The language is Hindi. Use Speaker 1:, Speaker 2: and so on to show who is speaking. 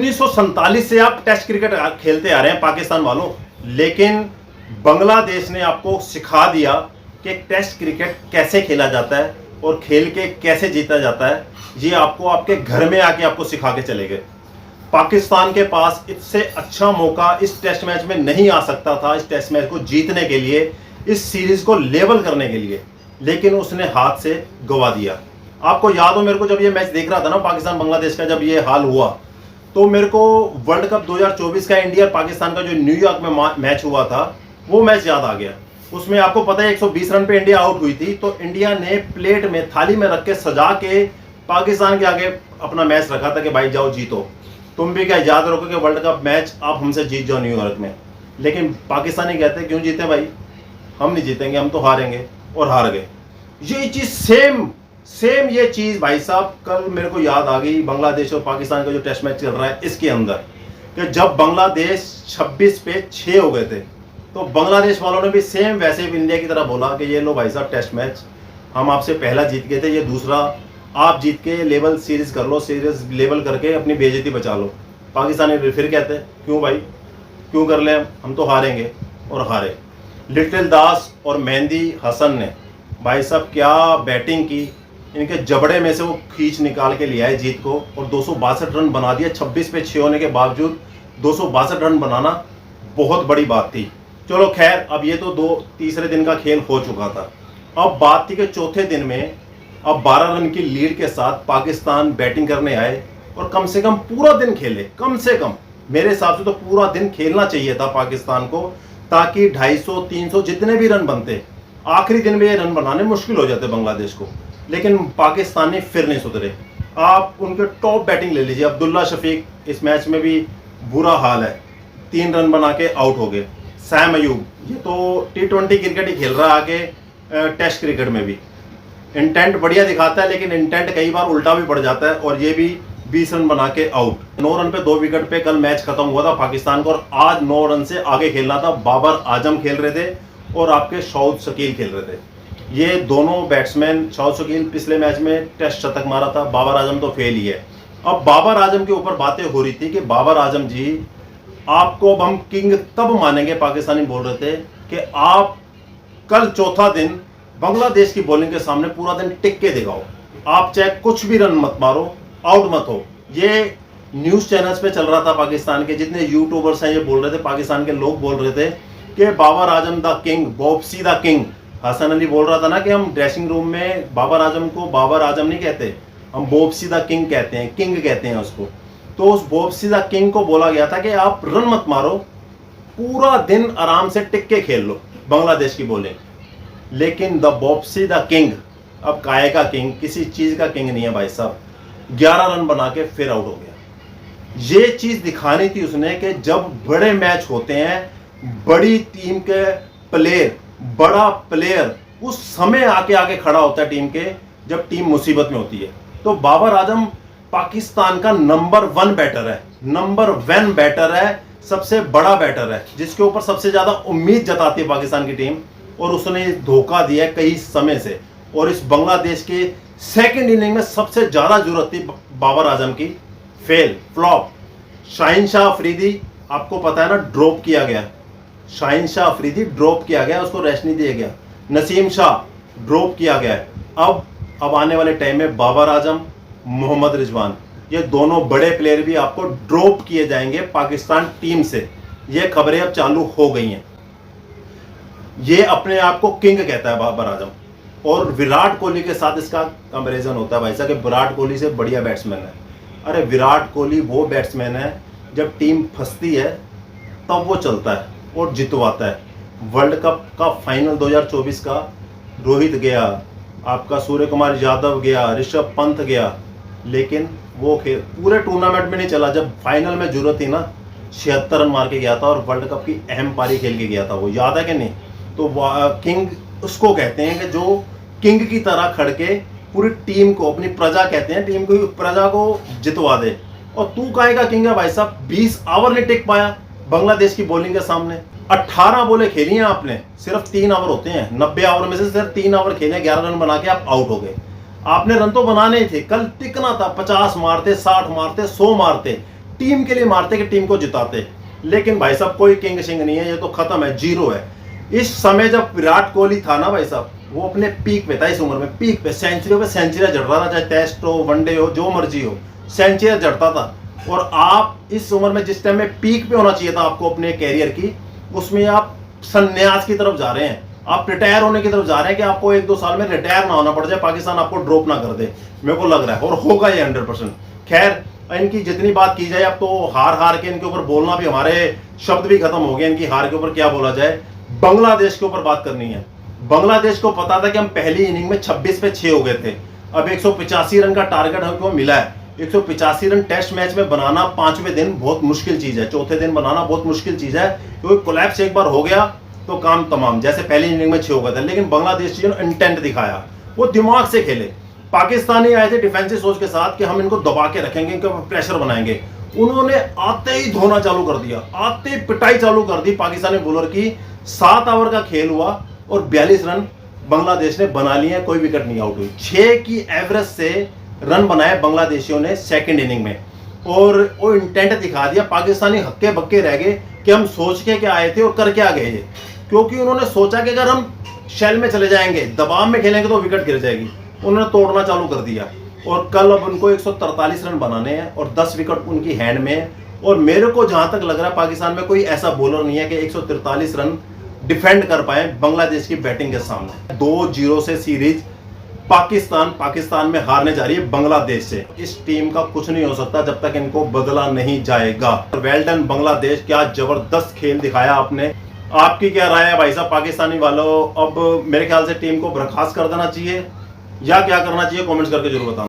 Speaker 1: 1947 से आप टेस्ट क्रिकेट खेलते आ रहे हैं पाकिस्तान वालों, लेकिन बांग्लादेश ने आपको सिखा दिया कि टेस्ट क्रिकेट कैसे खेला जाता है और खेल के कैसे जीता जाता है। ये आपको आपके घर में आके आपको सिखा के चले गए। पाकिस्तान के पास इससे अच्छा मौका इस टेस्ट मैच में नहीं आ सकता था, इस टेस्ट मैच को जीतने के लिए, इस सीरीज को लेवल करने के लिए, लेकिन उसने हाथ से गवा दिया। आपको याद हो, मेरे को जब ये मैच देख रहा था ना पाकिस्तान बांग्लादेश का, जब ये हाल हुआ, तो मेरे को वर्ल्ड कप 2024 का इंडिया और पाकिस्तान का जो न्यूयॉर्क में मैच हुआ था, वो मैच याद आ गया। उसमें आपको पता है 120 रन पे इंडिया आउट हुई थी, तो इंडिया ने प्लेट में थाली में रख के सजा के पाकिस्तान के आगे अपना मैच रखा था कि भाई जाओ जीतो, तुम भी क्या याद रखो कि वर्ल्ड कप मैच आप हमसे जीत जाओ न्यूयॉर्क में। लेकिन पाकिस्तानी कहते क्यों जीते भाई, हम नहीं जीतेंगे, हम तो हारेंगे, और हार गए। ये चीज सेम ये चीज भाई साहब कल मेरे को याद आ गई बांग्लादेश और पाकिस्तान का जो टेस्ट मैच चल रहा है इसके अंदर, कि जब बांग्लादेश 26 पे 6 हो गए थे, तो बांग्लादेश वालों ने भी सेम वैसे ही इंडिया की तरह बोला कि ये लो भाई साहब टेस्ट मैच हम आपसे पहला जीत गए थे, ये दूसरा आप जीत के लेवल सीरीज कर लो, सीरीज लेवल करके अपनी बेइज्जती बचा लो। पाकिस्तानी फिर कहते क्यों भाई, क्यों कर ले, हम तो हारेंगे, और हारे। लिटिल दास और मेहंदी हसन ने भाई साहब क्या बैटिंग की, इनके जबड़े में से वो खींच निकाल के लिया है जीत को, और 262 रन बना दिया। 26 पे 6 होने के बावजूद 262 रन बनाना बहुत बड़ी बात थी। चलो खैर, अब ये तो तीसरे दिन का खेल हो चुका था। अब बात थी कि चौथे दिन में अब 12 रन की लीड के साथ पाकिस्तान बैटिंग करने आए और कम से कम पूरा दिन खेले। कम से कम मेरे हिसाब से तो पूरा दिन खेलना चाहिए था पाकिस्तान को, ताकि 250 300 जितने भी रन बनते, आखिरी दिन में ये रन बनाने मुश्किल हो जाते बांग्लादेश को। लेकिन पाकिस्तानी फिर नहीं सुधरे। आप उनके टॉप बैटिंग ले लीजिए, अब्दुल्ला शफीक, इस मैच में भी बुरा हाल है, 3 रन बना के आउट हो गए। सैम अयूब, ये तो T20 क्रिकेट ही खेल रहा है आगे, टेस्ट क्रिकेट में भी इंटेंट बढ़िया दिखाता है, लेकिन इंटेंट कई बार उल्टा भी पड़ जाता है, और ये भी 20 रन बना के आउट। 9 रन पे 2 विकेट पे कल मैच खत्म हुआ था पाकिस्तान को, और आज 9 रन से आगे खेलना था। बाबर आजम खेल रहे थे और आपके शाहिद शकील खेल रहे थे। ये दोनों बैट्समैन, शाहिद शकील पिछले मैच में टेस्ट शतक मारा था, बाबर आजम तो फेल ही है। अब बाबर आजम के ऊपर बातें हो रही थी कि बाबर आजम जी, आपको अब हम किंग तब मानेंगे, पाकिस्तानी बोल रहे थे, कि आप कल चौथा दिन बांग्लादेश की बॉलिंग के सामने पूरा दिन टिक के दिखाओ। आप चाहे कुछ भी रन मत मारो, आउट मत हो। ये न्यूज़ चैनल्स पे चल रहा था पाकिस्तान के, जितने यूट्यूबर्स हैं ये बोल रहे थे, पाकिस्तान के लोग बोल रहे थे कि बाबर आजम द किंग, बॉब्सी द किंग। हसन अली बोल रहा था ना कि हम ड्रेसिंग रूम में बाबर आजम को बाबर आजम नहीं कहते, हम बॉब्सी द किंग कहते हैं, किंग कहते हैं उसको। तो उस बॉब्सी द किंग को बोला गया था कि आप रन मत मारो, पूरा दिन आराम से टिक के खेल लो बांग्लादेश की बॉलिंग। लेकिन द बॉब्सी द किंग, अब काय का किंग, किसी चीज का किंग नहीं है भाई साहब, 11 रन बना के फिर आउट हो गया। ये चीज दिखानी थी उसने कि जब बड़े मैच होते हैं, बड़ी टीम के प्लेयर, बड़ा प्लेयर उस समय आके खड़ा होता है टीम के, जब टीम मुसीबत में होती है। तो बाबर आजम पाकिस्तान का नंबर 1 बैटर है, नंबर 1 बैटर है, सबसे बड़ा बैटर है, जिसके ऊपर सबसे ज्यादा उम्मीद जताती है पाकिस्तान की टीम, और उसने धोखा दिया कई समय से। और इस बांग्लादेश के सेकंड इनिंग में सबसे ज्यादा जरूरत थी बाबर आजम की, फेल, फ्लॉप। शाहीन शाह अफरीदी, आपको पता है ना, ड्रॉप किया गया। शाहीन शाह अफरीदी ड्रॉप किया गया, उसको रेस्ट नहीं दिया गया। नसीम शाह ड्रॉप किया गया है। अब आने वाले टाइम में बाबर आजम, मोहम्मद रिजवान, ये दोनों बड़े प्लेयर भी आपको ड्रॉप किए जाएंगे पाकिस्तान टीम से। ये खबरें अब चालू हो गई हैं। ये अपने आप को किंग कहता है बाबर आजम, और विराट कोहली के साथ इसका कंपैरिजन होता है भाई साहब कि विराट कोहली से बढ़िया बैट्समैन है। अरे विराट कोहली वो बैट्समैन है, जब टीम फंसती है तब वो चलता है और जितवाता है। वर्ल्ड कप का फाइनल 2024 का रोहित गया, आपका सूर्य कुमार यादव गया, ऋषभ पंत गया, लेकिन वो खेल पूरे टूर्नामेंट में नहीं चला। जब फाइनल में जरूरत थी ना, 76 रन मार के गया था, और वर्ल्ड कप की अहम पारी खेल के गया था, वो याद है कि नहीं। तो किंग उसको कहते हैं कि जो किंग की तरह खड़ के पूरी टीम को, अपनी प्रजा कहते हैं, टीम को, प्रजा को जितवा दे। और तू काहे का किंग है भाई साहब, 20 ओवर नहीं टिक पाया बांग्लादेश की बॉलिंग के सामने। 18 बॉलें खेली हैं आपने, सिर्फ 3 ओवर होते हैं, 90 ओवर में से सिर्फ 3 ओवर खेले, 11 रन बना के आप आउट हो गए। आपने रन तो बनाने ही थे, कल टिकना था, 50 मारते, 60 मारते, 100 मारते, टीम के लिए मारते कि टीम को जिताते। लेकिन भाई साहब कोई किंग शिंग नहीं है, ये तो खत्म है, जीरो है। इस समय जब विराट कोहली था ना भाई साहब, वो अपने पीक पे था, इस उम्र में पीक पे सेंचुरी पे सेंचुरी जड़ रहा था, चाहे टेस्ट हो वनडे हो जो मर्जी हो, सेंचुरी जड़ता था। और आप इस उम्र में जिस टाइम में पीक पे होना चाहिए था आपको अपने कैरियर की, उसमें आप संन्यास की तरफ जा रहे हैं, आप रिटायर होने की तरफ जा रहे हैं कि आपको 1-2 साल में रिटायर ना होना पड़ जाए, पाकिस्तान आपको ड्रॉप ना कर दे, मेरे को लग रहा है, और होगा ये 100%। खैर इनकी जितनी बात की जाए, अब तो हार हार के इनके ऊपर बोलना भी, हमारे शब्द भी खत्म हो गए, इनकी हार के ऊपर क्या बोला जाए। बांग्लादेश के ऊपर बात करनी है। बांग्लादेश को पता था कि हम पहली इनिंग में 26 पे 6 हो गए थे, अब 185 रन का टारगेट हमको मिला है। 185 रन टेस्ट मैच में बनाना 5वें दिन बहुत मुश्किल चीज है, चौथे दिन बनाना बहुत मुश्किल चीज है, क्योंकि कोलैप्स एक बार हो गया तो काम तमाम, जैसे पहली इनिंग में 6 हो गया था। लेकिन बांग्लादेश ने इंटेंट दिखाया, वो दिमाग से खेले। पाकिस्तानी आए थे डिफेंसिव सोच के साथ कि हम इनको दबा के रखेंगे, इनके ऊपर प्रेशर बनाएंगे। उन्होंने आते ही धोना चालू कर दिया, आते ही पिटाई चालू कर दी पाकिस्तानी बॉलर की। 7 ओवर का खेल हुआ और 42 रन बांग्लादेश ने बना लिए, कोई विकेट नहीं आउट हुई। 6 की एवरेज से रन बनाए बांग्लादेशियों ने सेकंड इनिंग में, और वो इंटेंट दिखा दिया। पाकिस्तानी हक्के बक्के रह गए कि हम सोच के क्या आए थे और कर क्या गए, क्योंकि उन्होंने सोचा कि अगर हम शेल में चले जाएंगे, दबाव में खेलेंगे तो विकेट गिर जाएगी। उन्होंने तोड़ना चालू कर दिया, और कल अब उनको 143 रन बनाने हैं और 10 विकेट उनकी हैंड में है। और मेरे को जहां तक लग रहा है पाकिस्तान में कोई ऐसा बॉलर नहीं है कि 143 रन डिफेंड कर पाए बांग्लादेश की बैटिंग के सामने। 2-0 से सीरीज पाकिस्तान में हारने जा रही है बांग्लादेश से। इस टीम का कुछ नहीं हो सकता जब तक इनको बदला नहीं जाएगा। वेल डन बांग्लादेश, क्या जबरदस्त खेल दिखाया आपने। आपकी क्या राय है भाई साहब पाकिस्तानी वालों? अब मेरे ख्याल से टीम को बर्खास्त कर देना चाहिए या क्या करना चाहिए, कमेंट्स करके जरूर बताना।